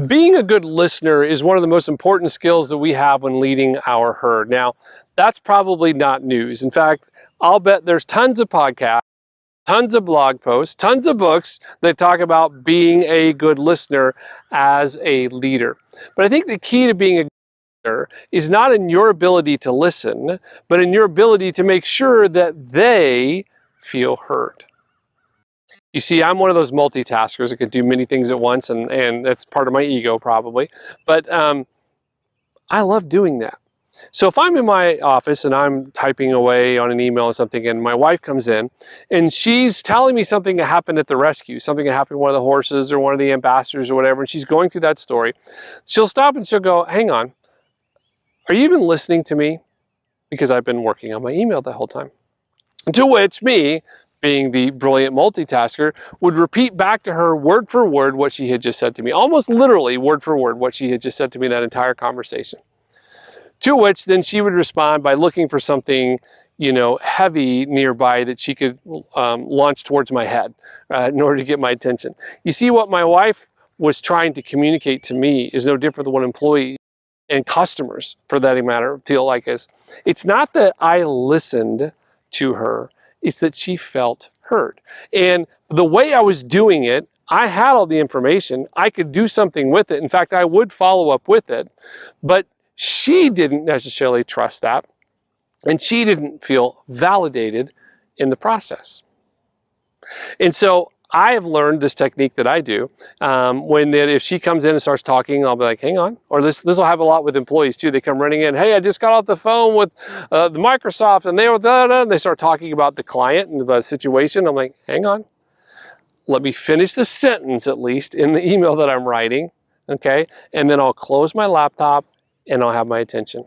Being a good listener is one of the most important skills that we have when leading our herd. Now, that's probably not news. In fact, I'll bet there's tons of podcasts, tons of blog posts, tons of books that talk about being a good listener as a leader. But I think the key to being a good listener is not in your ability to listen, but in your ability to make sure that they feel heard. You see, I'm one of those multitaskers that can do many things at once, and that's part of my ego probably. But I love doing that. So if I'm in my office and I'm typing away on an email or something, and my wife comes in and she's telling me something that happened at the rescue, something that happened to one of the horses or one of the ambassadors or whatever, and she's going through that story, she'll stop and she'll go, "Hang on, are you even listening to me?" Because I've been working on my email the whole time. To which me, being the brilliant multitasker, would repeat back to her word for word what she had just said to me, almost literally word for word what she had just said to me that entire conversation. To which then she would respond by looking for something, heavy nearby that she could launch towards my head in order to get my attention. You see, what my wife was trying to communicate to me is no different than what employees and customers, for that matter, feel like is. It's not that I listened to her, it's that she felt heard. And the way I was doing it, I had all the information. I could do something with it. In fact, I would follow up with it. But she didn't necessarily trust that. And she didn't feel validated in the process. And so I have learned this technique that I do. If she comes in and starts talking, I'll be like, "Hang on." Or this will happen a lot with employees too. They come running in, "Hey, I just got off the phone with the Microsoft, and they were and they start talking about the client and the situation. I'm like, "Hang on. Let me finish the sentence at least in the email that I'm writing, okay? And then I'll close my laptop and I'll have my attention."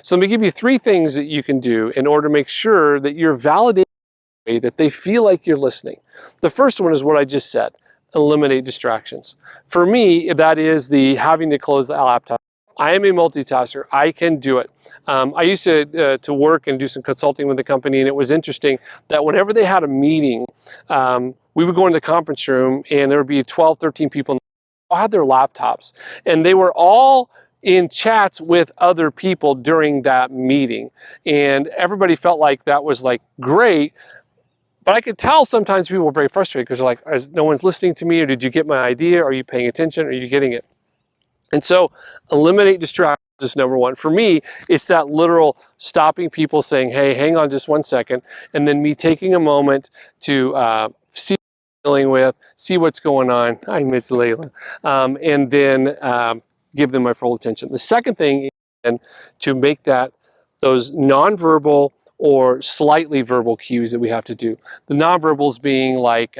So let me give you 3 things that you can do in order to make sure that you're validating that they feel like you're listening. The first one is what I just said: eliminate distractions. For me, that is the having to close the laptop. I am a multitasker. I can do it. I used to work and do some consulting with the company, and it was interesting that whenever they had a meeting, we would go into the conference room and there would be 12, 13 people all had their laptops, and they were all in chats with other people during that meeting. And everybody felt like that was like great. But I could tell sometimes people were very frustrated because they're like, "No one's listening to me," or "Did you get my idea? Are you paying attention? Are you getting it?" And so eliminate distractions is number 1. For me, it's that literal stopping people, saying, "Hey, hang on just 1 second," and then me taking a moment to see what I'm dealing with, see what's going on. I miss Layla. And then give them my full attention. The second thing is to make those nonverbal or slightly verbal cues that we have to do. The nonverbals being like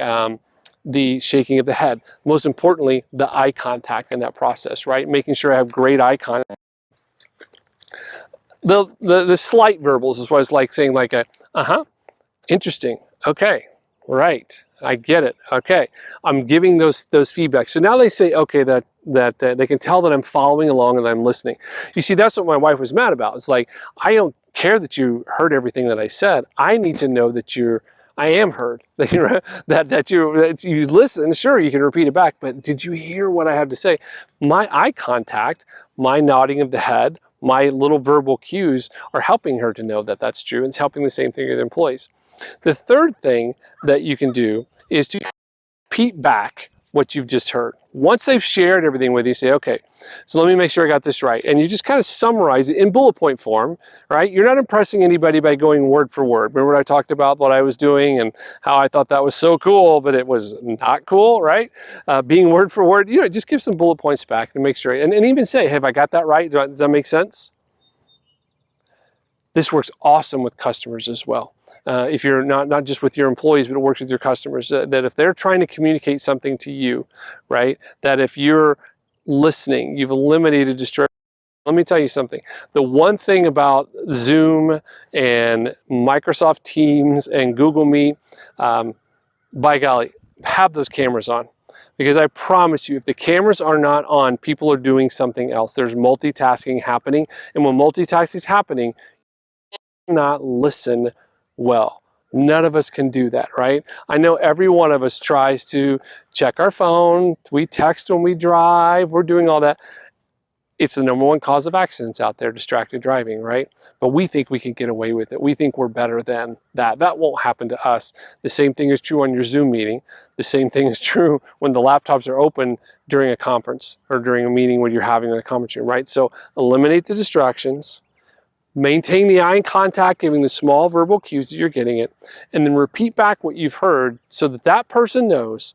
the shaking of the head. Most importantly, the eye contact in that process, right? Making sure I have great eye contact. The slight verbals is what it's like saying like interesting, okay, right, I get it, okay. I'm giving those feedback. So now they say, okay, that they can tell that I'm following along and I'm listening. You see, that's what my wife was mad about. It's like, I don't care that you heard everything that I said. I need to know that I am heard. That you listen. Sure, you can repeat it back, but did you hear what I have to say? My eye contact, my nodding of the head, my little verbal cues are helping her to know that that's true, and it's helping the same thing with employees. The third thing that you can do is to repeat back what you've just heard. Once they've shared everything with you, say, "Okay, so let me make sure I got this right." And you just kind of summarize it in bullet point form, right? You're not impressing anybody by going word for word. Remember what I talked about, what I was doing and how I thought that was so cool, but it was not cool, right? Being word for word, just give some bullet points back and make sure, and even say, "Have I got that right? Does that make sense?" This works awesome with customers as well. If you're not just with your employees, but it works with your customers, that if they're trying to communicate something to you, right, that if you're listening, you've eliminated distraction. Let me tell you something. The one thing about Zoom and Microsoft Teams and Google Meet, by golly, have those cameras on. Because I promise you, if the cameras are not on, people are doing something else. There's multitasking happening. And when multitasking is happening, you cannot listen well. None of us can do that, right? I know every one of us tries to check our phone, we text when we drive, we're doing all that. It's the number one cause of accidents out there, distracted driving, right? But we think we can get away with it. We think we're better than that. That won't happen to us. The same thing is true on your Zoom meeting. The same thing is true when the laptops are open during a conference or during a meeting when you're having a conference room, right? So eliminate the distractions, maintain the eye contact, giving the small verbal cues that you're getting it, and then repeat back what you've heard so that that person knows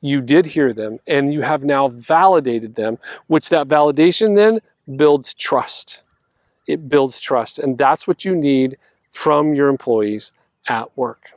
you did hear them and you have now validated them, which that validation then builds trust. It builds trust, and that's what you need from your employees at work.